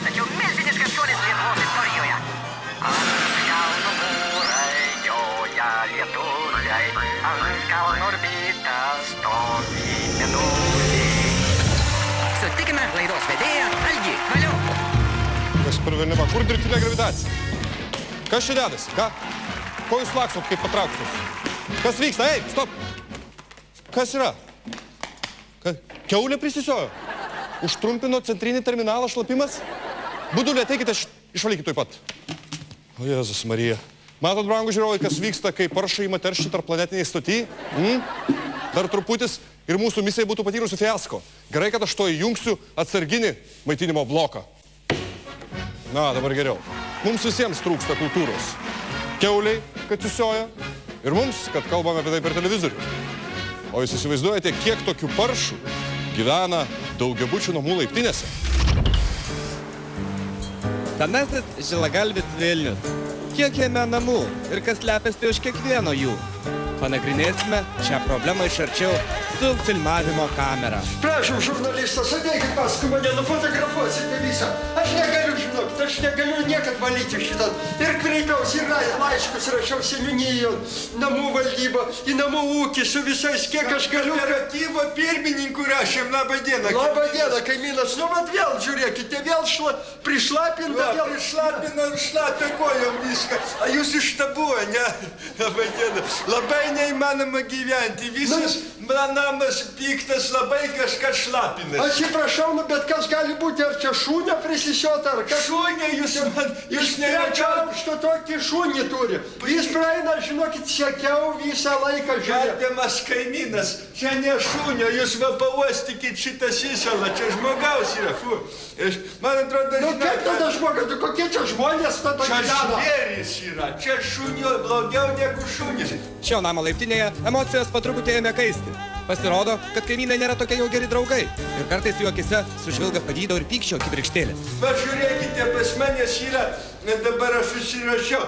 tačiau milžiniškas šuolis Lietuvos istorijoje. Ant kalno mūrai joja lietuviai, ant kalno orbita stovi mėnuliai. Sutikime laidos vedėją Algį Valio. Kas per velniavą, kur dirbtinė gravitacija? Kas čia dedasi, ką? Ko jūs laksot kaip patrauktus? Kas vyksta? Ei, stop! Kas yra? Kiaulė prisisiojo? Užtrumpino centrinį terminalą šlapimas? Budulė, ateikite, išvalykite tuoj pat. O Jėzus Marija. Matot, brangų žiūrovai, kas vyksta, kai paršai ima teršti tarp planetiniai stoty? Dar truputis ir mūsų misija būtų patyrusi fiasko. Gerai, kad aš to įjungsiu atsarginį maitinimo bloką. Na, dabar geriau. Mums visiems trūksta kultūros. Kiauliai, kad susioja, ir mums, kad kalbame apie tai per televizorių. O jūs įsivaizduojate, kiek tokių paršų gyvena daugiabučių namų laiptinėse? Senasis žilagalvis Vilnius. Kiek jame namų ir kas slepiasi už kiekvieno jų? Panagrinėsime šią problemą iš arčiau su filmavimo kamera. Prašom, žurnalistas, ateikit paskui mane, nufotografuosite visą. Aš negaliu, žinokit, aš negaliu niekad valyti šitą. Ir kreipiausi ir laiškus rašiau seniūniją, namų valdybą, į namų ūkį su visais, kiek aš galiu. Kooperatyvo pirmininkų rašėm, labą dieną. Labą dieną, kaimynas. Nu, vat vėl, žiūrėkite, vėl prišlapinta, vėl. Prišlapina, šlapia kojom viską. A jūs ištabuoja, ne? Labą dieną. Labai neįmanoma gyventi. Visas namas piktas, labai kažkas šlapinas. Atsiprašau, nu, bet kas gali būti, ar čia šūnė prisisiota, ar kas? Šūnė, jūs nerečiau. Što tokį šūnį turi. Jis praeina, žinokit, sekiau visą laiką žiūrė. Gerbiamas kaimynas, čia ne šūnė, jūs va pauostykit šitą įsalą, čia žmogaus yra. Fu. Man atrodo, nu, kaip tada žmogas, kokie čia žmonės tada gyvena? Čia žvėris yra, čia šūnio blogiau negu šūnis. Šio namo laiptinėje emocijos po truputį ėmė kaisti. Pasirodo, kad kaimynai nėra tokie jau geri draugai. Ir kartais jų akise sužvilga pavydo ir pykčio kibirkštėlės. Va, žiūrėkite, pas manęs yra, dabar aš susirašiau.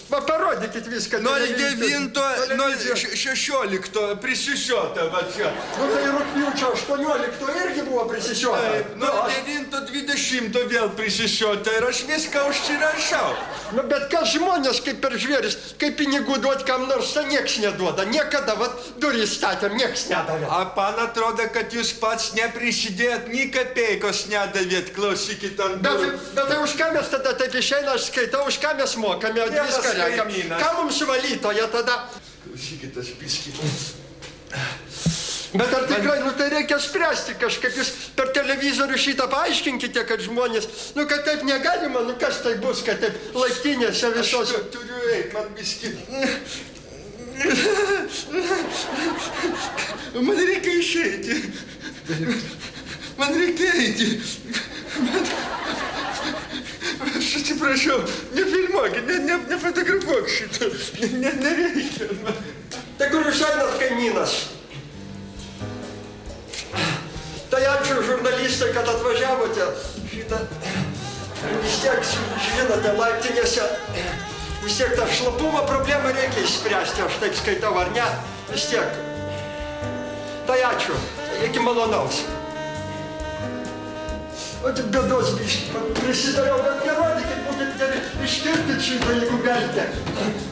Va, parodykit viską. 09.16 prisisiota, va čia. Nu, tai rugpjūčio 18 irgi buvo prisisiota. 09.20 vėl prisisiota ir aš viską užsirašau. Nu, bet kas žmonės kaip per žvėris, kaip pinigų duot kam nors, tai nieks neduoda. Niekada, va, durį statėm, nieks nedavė. A, man atrodo, kad jūs pats neprisidėjot, nei kapeikos nedavėt, klausykit ant durų. Bet tai už ką mes tada taip išeina, aš skaitau, už ką mes mokame, viską reikam. Ką mums valytoje tada? Klausykit, aš biskį. Bet ar tikrai, nu tai reikia spręsti kažkaip, jūs per televizorių šitą paaiškinkite, kad žmonės, nu kad taip negalima, nu kas tai bus, kad taip laiptinėse visos. Aš turiu eiti, man biskį. Man reikia išeiti. Man reikia eiti. Aš atsiprašau, nefilmuokit, nefotografuok šito. Nereikia. Tai kur jūs einat, kaimynas? Tai ačiū žurnalistai, kad atvažiavote. Šitą vis tiek, žinote, laiptinėse vis tiek tą šlapumo problemą reikia išspręsti, aš taip skaitau, ar ne? Vis tiek. Tai ačiū, iki malonaus. O tik bėdos biškį prisidariau, bet nerodykit, būkit geri, ištirkit šitą, jeigu galite.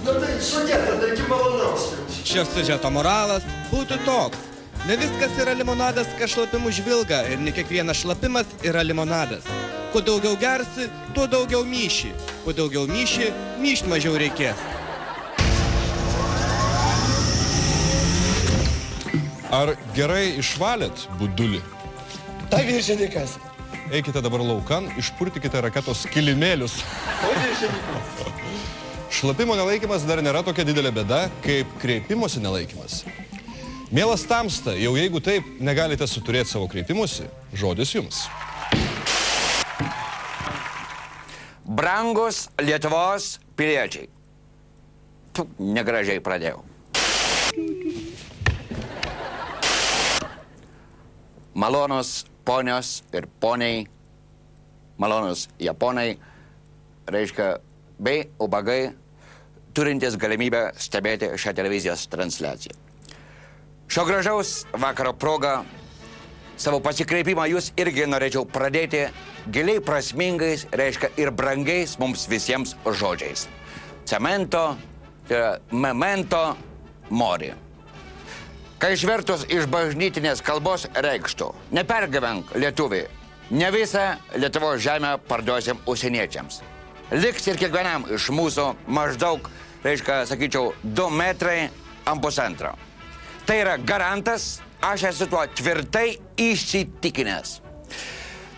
Nu tai sudėta, tai iki malonaus. Šio siužeto moralas būtų toks. Ne viskas yra limonadas, kad šlapimų žvilga, ir ne kiekvienas šlapimas yra limonadas. Kuo daugiau gersi, tuo daugiau myši. Kuo daugiau myši, myšt mažiau reikės. Ar gerai išvalėt budulį? Tai viršininkas. Eikite dabar laukan, išpurtikite raketos kilimėlius. Tai viršininkas. Šlapimo nelaikymas dar nėra tokia didelė bėda, kaip kreipimosi nelaikymas. Mielas Tamsta, jau jeigu taip negalite suturėti savo kreipimusi, žodis jums. Brangus Lietuvos piliečiai. Negražiai pradėjau. Malonus ponios ir poniai, malonus japonai, reiškia, bei ubagai, turintis galimybę stebėti šią televizijos transliaciją. Šio gražaus vakaro proga savo pasikreipimą jūs irgi norėčiau pradėti giliai prasmingais, reiškia ir brangiais mums visiems žodžiais. Cemento, tai yra memento mori. Kai išvertus iš bažnytinės kalbos reikštų, nepergyvenk lietuviai, ne visą Lietuvos žemę parduosim užsieniečiams. Liks ir kiekvienam iš mūsų maždaug, reiškia, sakyčiau, 2 metrai ant pusantro. Tai yra garantas, aš esu tuo tvirtai įsitikinęs.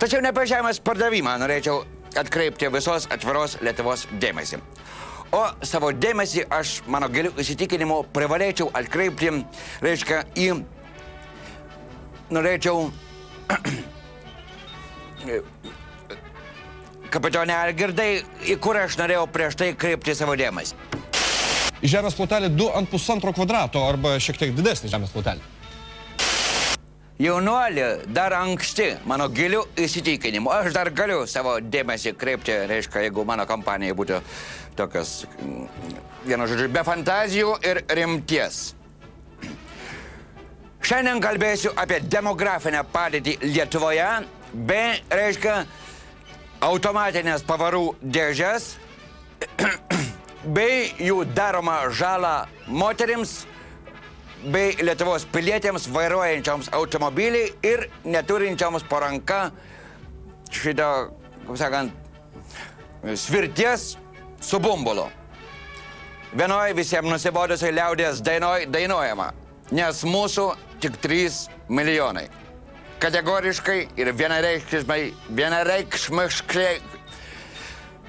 Tačiau ne apie žemės pardavimą norėčiau atkreipti visos atviros Lietuvos dėmesį. O savo dėmesį aš, mano giliu įsitikinimu, privalėčiau atkreipti, reiškia, norėčiau kapitone Algirdai, į kur aš norėjau prieš tai kreipti savo dėmesį. Į žemės plotelį 2,5 kvadrato arba šiek tiek didesnį žemės plotelį. Jaunuolį dar anksti, mano giliu įsitikinimu. Aš dar galiu savo dėmesį kreipti, reiškia, jeigu mano kompanija būtų tokias, vienu žodžiu, be fantazijų ir rimties. Šiandien kalbėsiu apie demografinę padėtį Lietuvoje, bei, reiškia, automatinės pavarų dėžes, bei jų daromą žalą moterims, bei Lietuvos pilietėms vairuojančioms automobilį ir neturinčioms po ranka šitą, kaip sakant, svirties su bumbulu. Vienoj visiems nusibodusiai liaudės dainuojama, nes mūsų tik 3 milijonai. Kategoriškai ir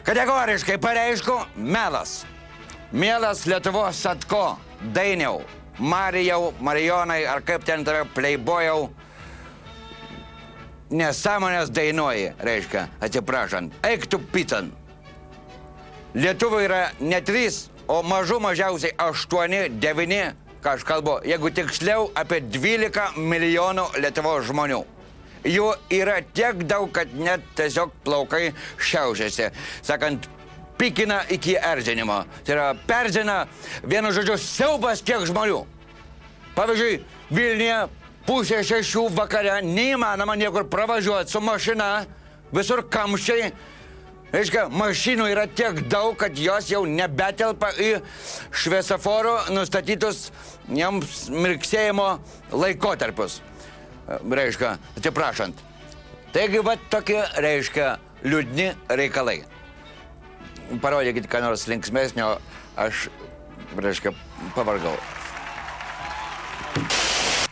kategoriškai pareišku melas. Mielas Lietuvos Satko, Dainiau, Marijau, Marijonai, ar kaip ten tave pleibojau, nesąmonės dainuoji, reiškia, atsiprašant, eik tu pican. Lietuvų yra ne 3, o mažiausiai 8, 9, ką aš kalbu, jeigu tiksliau apie 12 milijonų Lietuvos žmonių. Jų yra tiek daug, kad net tiesiog plaukai šiaušiasi, sakant, pikina iki erzinimo. Tai yra perzina, vienu žodžiu, siaubas tiek žmonių. Pavyzdžiui, Vilniuje 5:30 vakare neįmanoma niekur pravažiuoti su mašina, visur kamščiai. Reiškia, mašinų yra tiek daug, kad jos jau nebetelpa į šviesoforų nustatytus jiems mirksėjimo laikotarpius. Reiškia, atsiprašant. Taigi, va tokie, reiškia, liūdni reikalai. Parodykit, ką nors linksmesnio, aš, reiškia, pavargau.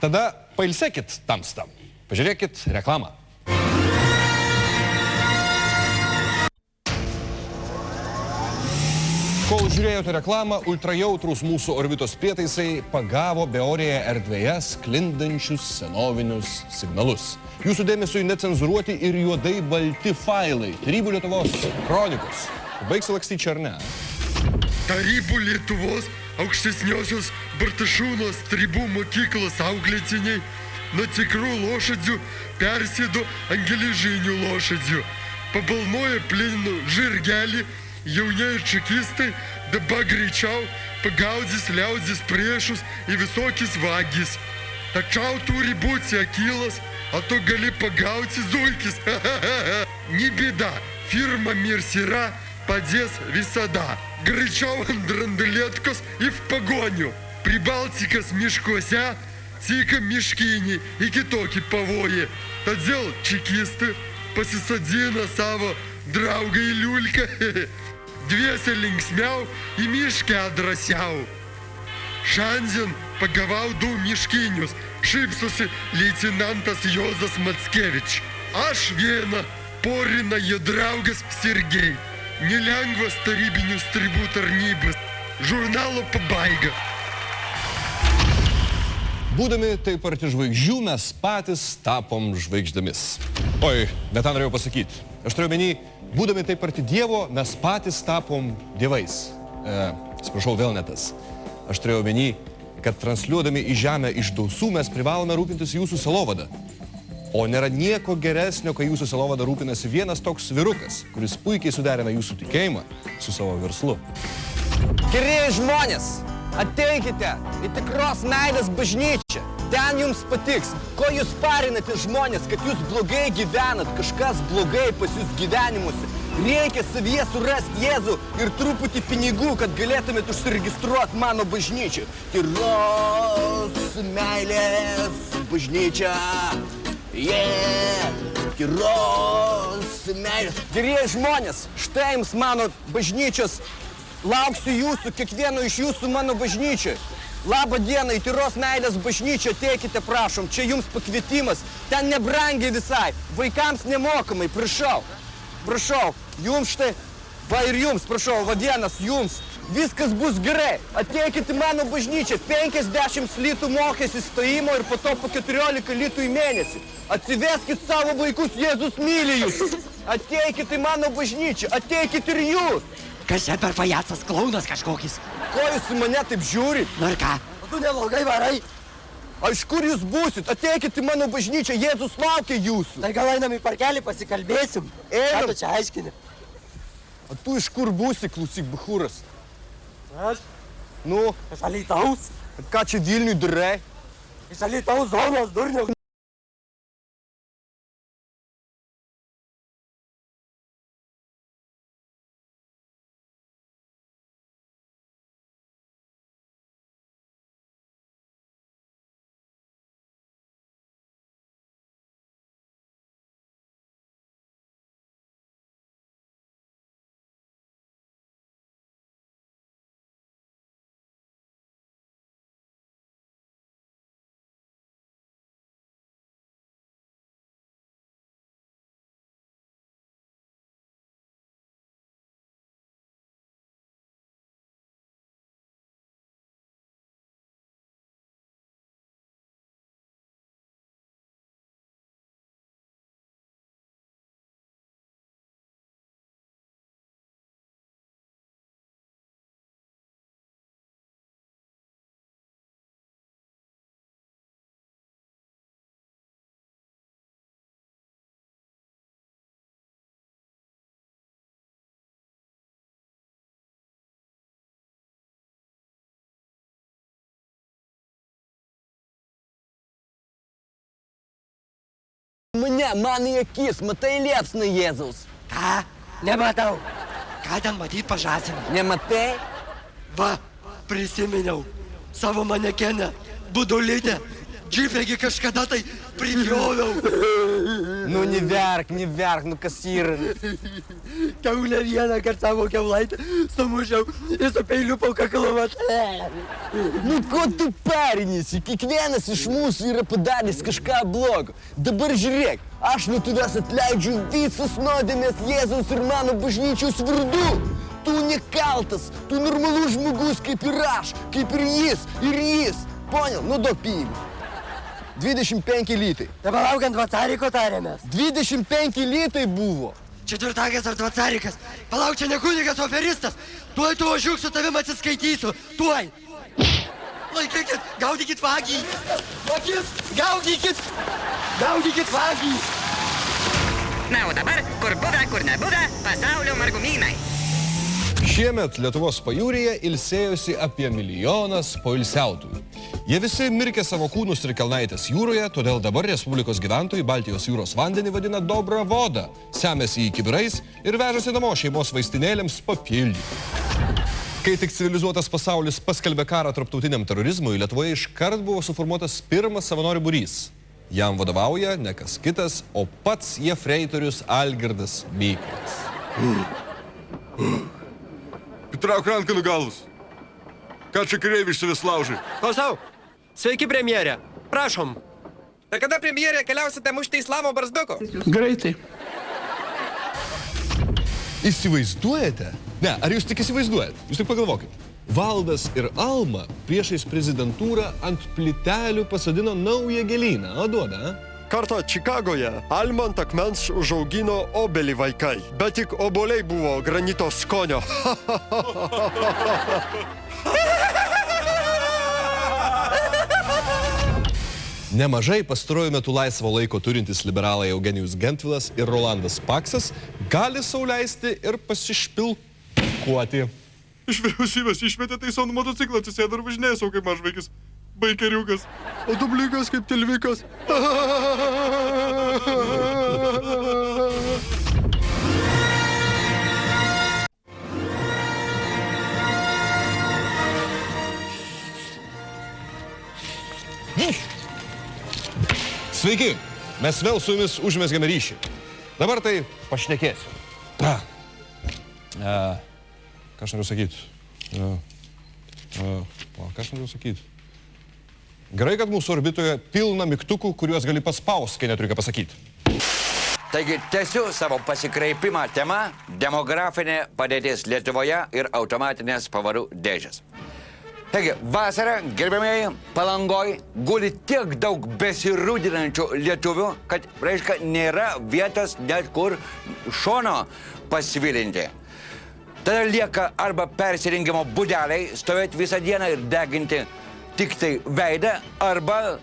Tada pailsėkit tamstą. Pažiūrėkit reklamą. Kol žiūrėjote reklamą, ultrajautrus mūsų orbitos prietaisai pagavo beorėje erdvėje sklindančius senovinius signalus. Jūsų dėmesiui necenzuruoti ir juodai balti failai. Tarybų Lietuvos kronikos. Baigsi lakstyti ar ne? Tarybų Lietuvos aukštesniosios Bartašūnos Stribų mokyklos auklėtiniai nuo tikrų lošadžių persėdo ant geležinių lošadžių. Pabalnoja plinų žirgelį, jaunieji čekistai dabar greičiau pagaudys liaudzis priešus į visokis vagis. Tačiau turi būti akilas, o tu gali pagauti zulkis. Ni bėda, firma Mirsira padės visada. Greičiau ant randulėtkos į pagonių. Pribaltikas miškuose, cika miškiniai į kitokį pavojį. Todėl čekistai pasisadina savo draugą į liulką. Dviese linksmiau, į miškę drąsiau. Šiandien pagavau 2 miškinius, šypsosi leitenantas Jozas Mackevič. Aš vieną, porina jo draugas Sergej. Nelengvas tarybinių stribų tarnybas. Žurnalo pabaiga. Būdami taip arti žvaigždžių, mes patys tapom žvaigždėmis. Oi, net tą norėjau pasakyti. Aš turėjau menį, būdami taip arti Dievo, mes patys tapom dievais. Atsiprašau, vėl ne tas. Aš turėjau menį, kad transliuodami į žemę iš dausų mes privalome rūpintis jūsų sielovada. O nėra nieko geresnio, kai jūsų sielovada rūpinasi vienas toks vyrukas, kuris puikiai suderina jūsų tikėjimą su savo verslu. Gerieji žmonės, ateikite į tikros meilės bažnyčią. Ten jums patiks, ko jūs parinate žmonės, kad jūs blogai gyvenat, kažkas blogai pas jūs gyvenimuose. Reikia savyje surasti Jėzų ir truputį pinigų, kad galėtumėt užsiregistruoti mano bažnyčią. Tyros meilės bažnyčia. Tyros meilės. Gerieji žmonės, štai jums mano bažnyčios. Lauksiu jūsų, kiekvieno iš jūsų mano bažnyčiai. Labą dieną, į Tyros meilės bažnyčią ateikite, prašom. Čia jums pakvietimas. Ten nebrangiai visai. Vaikams nemokamai, prašau. Prašau, jums štai, va ir jums, prašau, va vienas jums. Viskas bus gerai. Ateikit į mano bažnyčią. 50 litų mokės įstojimo ir po to po 14 litų į mėnesį. Atsiveskit savo vaikus, Jėzus myli jūs. Ateikit į mano bažnyčią. Ateikit ir jūs. Kas čia per pajacas, klaunas kažkokis? Ko jūs į mane taip žiūrit? Nu ir ką? Tu nelogai varai. A iš kur jūs būsit? Ateikit į mano bažnyčią, Jėzus laukia jūsų. Tai gal einam į parkelį pasikalbėsim? Ką tu čia aiškini? A tu iš kur būsi, klausyk, bachūras? Aš? Nu? Iš Alytaus. Ką čia Vilniui darai? Iš Alytaus zonos, durniau. Man į akis, matai liepsną Jėzaus. Ką? Nematau. Ką ten matyt pažasina? Nematai? Va, prisiminiau. Savo manekenę, budulytę. Džipėgi kažkada tai pripjoviau. Nu, neverk, nu kas yra. Kiaulę vieną kartą savo kiaulaitę sumušiau ir su peiliu po kaklą. Nu, ko tu parinėsi? Kiekvienas iš mūsų yra padaręs kažką blogo. Dabar žiūrėk, aš nuo tavęs atleidžiu visas nuodėmės Jėzaus ir mano bažnyčios vardu. Tu nekaltas, tu normalus žmogus kaip ir aš, kaip ir jis. Poнял? Nu, duok pinigų. 25 litai. Dabar laukiant Vacariko tarėmės. 25 litai buvo. Četvirtakas ar Vacarikas. Palauk, čia ne kunigas, o operistas. Tuoj tu ožiuk su tavim atsiskaitysiu. Tuoj. Laikykit, gaudykit vagį. Akis, gaudykit. Gaudykit vagį. Na, o dabar, kur būda, kur nebūda, pasaulio margumynai. Šiemet Lietuvos pajūryje ilsėjosi apie 1 milijonas poilsiautojų. Jie visi mirkė savo kūnus ir kelnaitės jūroje, todėl dabar Respublikos gyventojai Baltijos jūros vandenį vadina Dobra voda, semėsi į kibirais ir vežasi namo šeimos vaistinėlėms papildyti. Kai tik civilizuotas pasaulis paskelbė karą tarptautiniam terorizmui, Lietuvoje iškart buvo suformuotas pirmas savanorių būrys. Jam vadovauja ne kas kitas, o pats jefreitorius Algirdas Mykolas. Trauk ranką nuo galvos. Ką čia kareiviai iš savęs laužai? Klausau. Sveiki, premjerė. Prašom. Ir kada, premjerė, keliausite mušti islamo barzduko? Greitai. Įsivaizduojate? Ne, ar jūs tik įsivaizduojat? Jūs tik pagalvokit. Valdas ir Alma priešais prezidentūrą ant plytelių pasodino naują gėlyną. O duoda, a? Kartą Čikagoje Alma ant akmens užaugino obelį vaikai, bet tik obuoliai buvo granito skonio. Nemažai pastaruoju metu laisvo laiko turintis liberalai Eugenijus Gentvilas ir Rolandas Paksas gali sau leisti ir pasišpilkuoti. Iš vyriausybės išmetė, tai savo motociklą atsisėdo ir važinėjo savo kaip mažvaikis. baikeriukas, o dublikas kaip tilvikas. Sveiki, mes vėl su jumis užmesgėme ryšį. Dabar tai pašnekėsiu. Ką aš noriu sakyti? Ką aš noriu sakyti? Gerai, kad mūsų orbitoje pilna mygtukų, kuriuos gali paspausti, kai neturi ką pasakyti. Taigi, tęsiu savo pasikreipimą tema demografinė padėtis Lietuvoje ir automatinės pavarų dėžės. Taigi, vasarą, gerbėmėjai, Palangoj guli tiek daug besirūdinančių lietuvių, kad, reiškia, nėra vietos net kur šono pasivilinti. Tada lieka arba persirengimo būdeliai, stovėti visą dieną ir deginti tik tai veidą, arba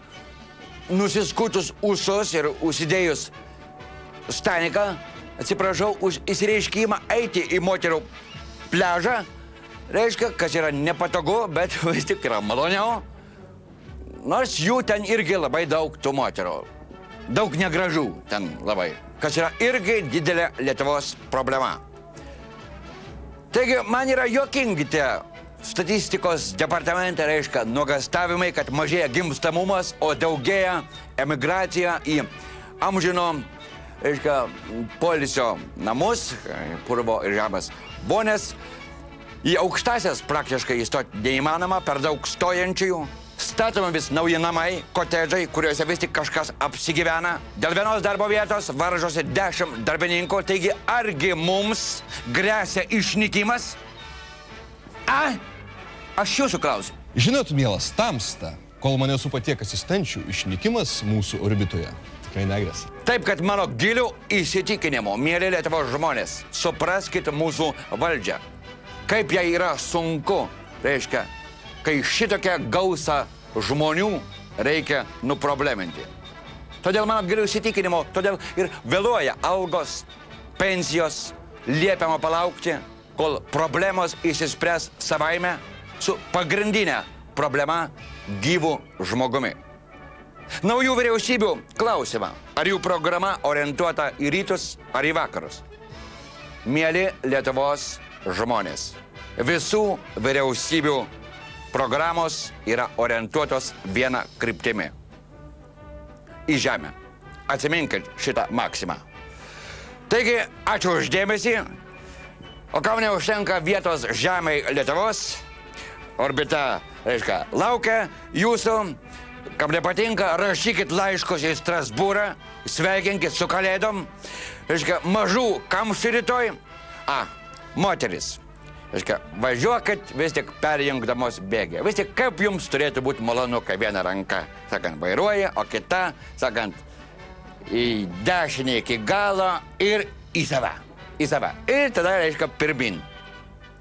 nusiskutus ūsus ir užsidėjus staniką, atsiprašau, už įsireiškimą eiti į moterų pliažą. Reiškia, kas yra nepatogu, bet vis tik yra maloniau. Nors jų ten irgi labai daug tų moterų. Daug negražų ten labai. Kas yra irgi didelė Lietuvos problema. Taigi, man yra juokingi tie statistikos departamente, reiškia, nuogastavimai, kad mažėja gimstamumas, o daugėja emigracija į amžino, reiškia, poilsio namus, purvo ir žemės bonės. Į aukštasias praktiškai įstoti neįmanoma, per daug stojančiųjų. Statomi vis nauji namai, kotedžai, kuriuose vis tik kažkas apsigyvena. Dėl vienos darbo vietos varžosi 10 darbininkų, taigi argi mums gresia išnykimas? Aš jūsų klausiu. Žinot, mielas, tamsta, kol mane supa tiek asistenčių, išnykimas mūsų orbitoje tikrai negresia. Taip, kad mano gilių įsitikinimų, mieli Lietuvos žmonės, supraskite mūsų valdžią. Kaip jai yra sunku, reiškia, kai šitokią gausą žmonių reikia nuprobleminti. Todėl mano gilių įsitikinimo, todėl ir vėluoja algos, pensijos, liepiama palaukti, kol problemos išsispręs savaime su pagrindinė problema gyvų žmogumi. Naujų vyriausybių klausimą, ar jų programa orientuota į rytus ar į vakarus. Mieli Lietuvos žmonės, visų vyriausybių programos yra orientuotos viena kryptimi. Į žemę. Atsiminkit šitą maksimą. Taigi, ačiū už dėmesį. O kam neužtenka vietos žemei Lietuvos, orbita, reiškia, laukia jūsų. Kam nepatinka, rašykit laiškus į Strasbūrą, sveikinkit su Kalėdom. Reiškia, mažų kamščių rytoj. Moteris. Reiškia, važiuokit vis tik perjungdamos bėgį. Vis tik kaip jums turėtų būti malonu, kai viena ranka, sakant, vairuoja, o kita, sakant, į dešinį iki galo ir į save. Į save. Ir tada, reiškia, pirmin.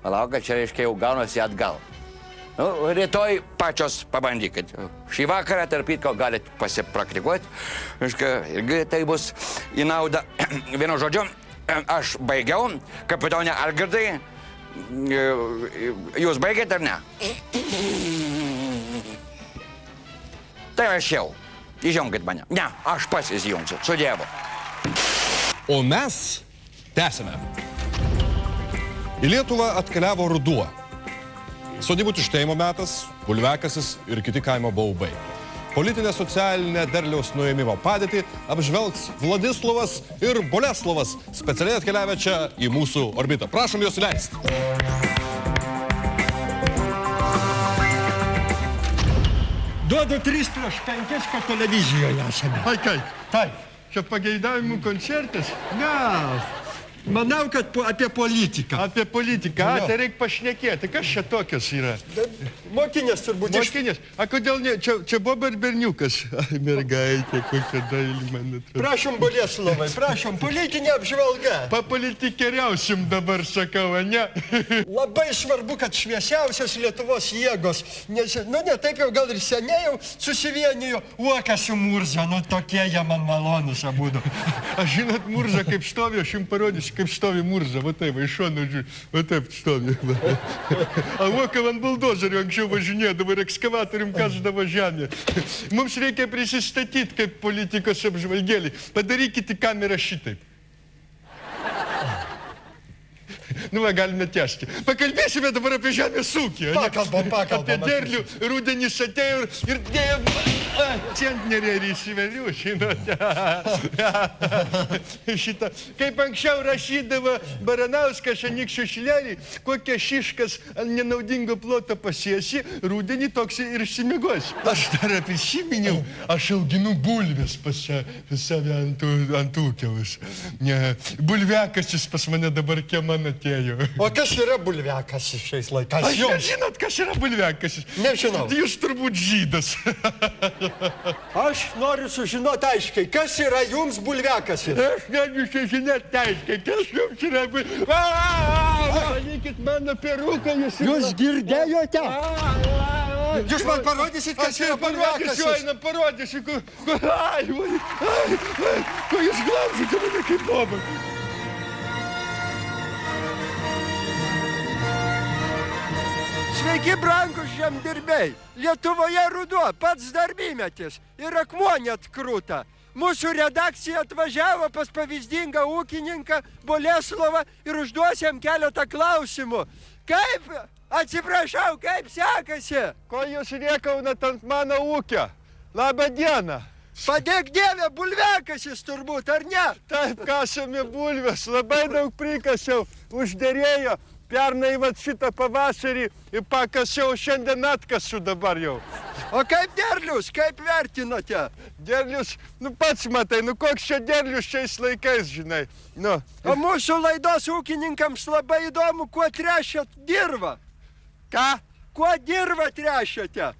Palauk, kad čia, reiškia, jau gaunasi atgal. Rytoj pačios pabandykit. Šį vakarą, tarp kitko, galit pasipraktikuoti. Reiškia, irgi tai bus į naudą. Vienu žodžiu, aš baigiau. Kapitonė Algirdai, jūs baigėte ar ne? Tai aš jau. Įjungit mane. Ne, aš pats įsijungsiu. Su Dievu. O mes tęsime. Į Lietuvą atkeliavo ruduo. Sodybų tuštėjimo metas, bulviakasis ir kiti kaimo baubai. Politinę socialinę derliaus nuėmimo padėtį apžvelgs Vladislovas ir Boleslovas, specialiai atkeliavę čia į mūsų orbitą. Prašom juos įleisti. Duodu 3/5, kad televizijoje esame. Ai kaip, Taip. čia pageidavimų koncertas? Ne, manau, kad apie politiką. Apie politiką, tai reikia pašnekėti. Kas čia tokios yra? Mokinės turbūt iš... Mokinės. A kodėl ne? Čia buvo berniukas. Ai, mergaitė, kokia dailį, man atrodo. Prašom, Boleslovai, prašom, politinė apžvalga. Papolitikeriausim dabar, sakau, ne? Labai svarbu, kad šviesiausios Lietuvos jėgos, nes, ne taip jau gal ir seniai jau susivienijo Uokas su Murza, tokie jie man malonus abudu. Aš žinot, Murza, kaip stovi, aš jums parodysiu. kaip stovi murža, va taip, iš šono žiūri, va taip stovi. A voka ant buldozerių anksčiau važinėdavo ir ekskavatorium kasdavo žemę. Mums reikia prisistatyti kaip politikos apžvalgėliai. Padarykite kamerą šitaip. Nu, va, galime tęsti. Pakalbėsime dabar apie žemės ūkį. Pakalbam. Apie derlių, rudenis atėjo ir centnerė įsiveliu, žinote. Šitą. Kaip anksčiau rašydavo Baranauskas Anykščių šilelį, kokią šiškas ant nenaudingo ploto pasiesi, rudenį toks ir išsimigosi. Aš dar prisiminiau, aš auginu bulves pas save ant ūkiaus. Bulviakasis pas mane dabar man atėjo. O kas yra bulviakasis šiais laikais? Aš nežinot, kas yra bulviakasis? Nežinau. Jūs turbūt žydas. Aš noriu sužinoti aiškiai, kas yra jums bulviakasis? Aš noriu sužinoti aiškiai, kas jums yra bulviakasis. Palikit mano peruką, Jūs girdėjote? Jūs man parodysit, kas yra bulviakasis? Parodysiu. Ko jūs glaužite mane kaip bobą? Sveiki, brangus žemdirbiai. Lietuvoje ruduo, pats darbymetis ir akmuo net krūta. Mūsų redakcija atvažiavo pas pavyzdingą ūkininką Boleslovą ir užduos jam keletą klausimų. Kaip, atsiprašau, kaip sekasi? Ko jūs rėkaunat ant mano ūkio? Labą dieną. Padėk Dieve, bulviakasis turbūt, ar ne? Taip, kasame bulves, labai daug prikasiau, užderėjo. Pernai vat šitą pavasarį pakasiau, šiandien atkasiu dabar jau. O kaip derlius, kaip vertinote? Derlius, pats matai, koks čia derlius šiais laikais, žinai. O mūsų laidos ūkininkams labai įdomu, kuo trešiat dirvą. Ką? Kuo dirvą trešiate?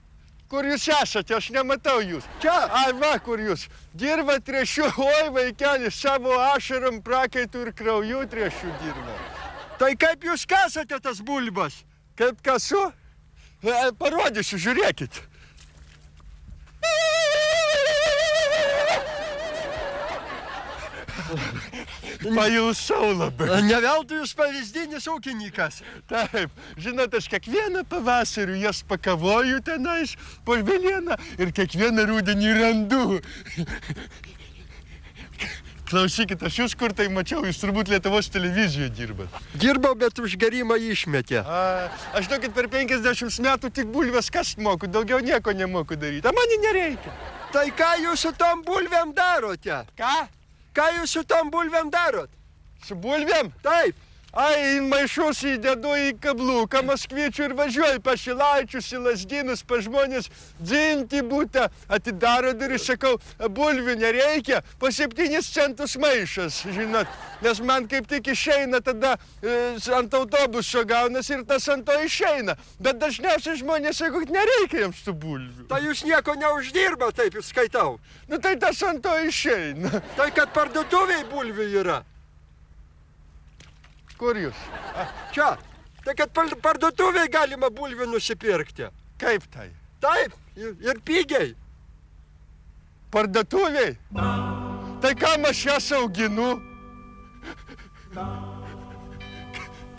Kur jūs esate, aš nematau jūs. Čia. Ai, va, kur jūs. Dirvą trešiu, oi vaikeli, savo ašarom, prakaitų ir krauju trešiu dirvą. Tai kaip jūs kasate tas bulbas? Kaip kasu? Parodysiu, žiūrėkit. Pailsau labai. Ne veltui jūs pavyzdinis ūkininkas. Taip, žinot, aš kiekvieną pavasarį jas pakavoju tenais po žvelieną ir kiekvieną rudenį randu. Klausykit, aš jūs kur tai mačiau, jūs turbūt Lietuvos televizijoje dirbat. Dirbau, bet už gerimą išmetė. Aš tokit per 50 metų tik bulves kast moku, daugiau nieko nemoku daryti. A mani nereikia. Tai ką jūs su tom bulvėm darote? Ką? Ką jūs su tom bulvėm darot? Su bulvėm? Taip. Ai, maišus įdedu į kabliuką Maskvyčių ir važiuoju pa Šilaičius, į Lazdynus, pa žmonės dzinti būtą, atidaro duris, sakau, bulvių nereikia, po 7 centus maišas, žinot, nes man kaip tik išeina tada ant autobuso gaunas ir tas ant to išeina, bet dažniausiai žmonės sako, kad nereikia jiems tų bulvių. Tai jūs nieko neuždirba, taip jūs skaitau. Tai tas ant to išeina. Tai kad parduotuviai bulvių yra. Kur jūs? Čia. Tai kad parduotuviai galima bulvių nusipirkti. Kaip tai? Taip, ir pigiai. Parduotuviai? Tai kam aš jas auginu?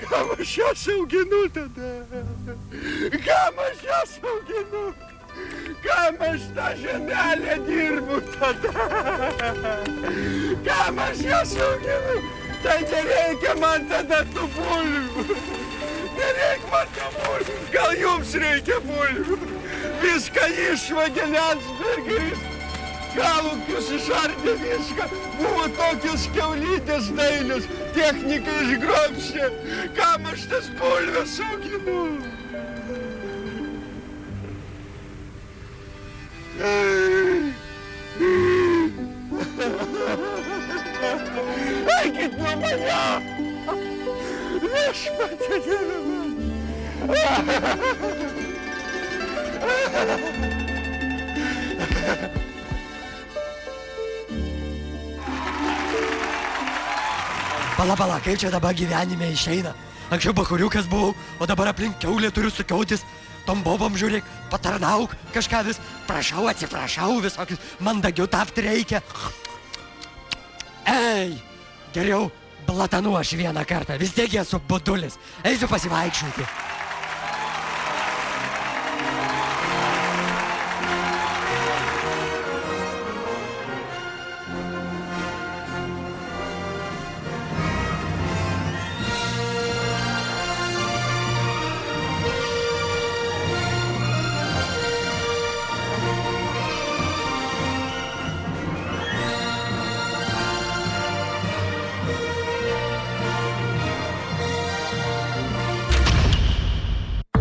Kam aš jas auginu tada? Kam aš jas auginu? Kam aš tą žemelę dirbu tada? Kam aš jas auginu? Tai nereikia man tada tų bulvių. Nereikia man tų bulvių. Gal jums reikia bulvių? Viską išvagė Landsbergis. Galūkius išardė viską. Buvo tokios kiaulytės dailios. Technika išgrobstė. Kam aš tas bulves auginu? Eikit nuo mane! Viešpatie Dieve man! Pala, kaip čia dabar gyvenime išeina? Anksčiau bakuriukas buvau, o dabar aplink kiaulė turiu sukiautis. Tom bobom žiūrėk, patarnauk kažką vis. Prašau, atsiprašau, visokius mandagiu tapti reikia. Ei, geriau Blatanu aš vieną kartą, vis tiek esu budulis. Eisiu pasivaikščioti.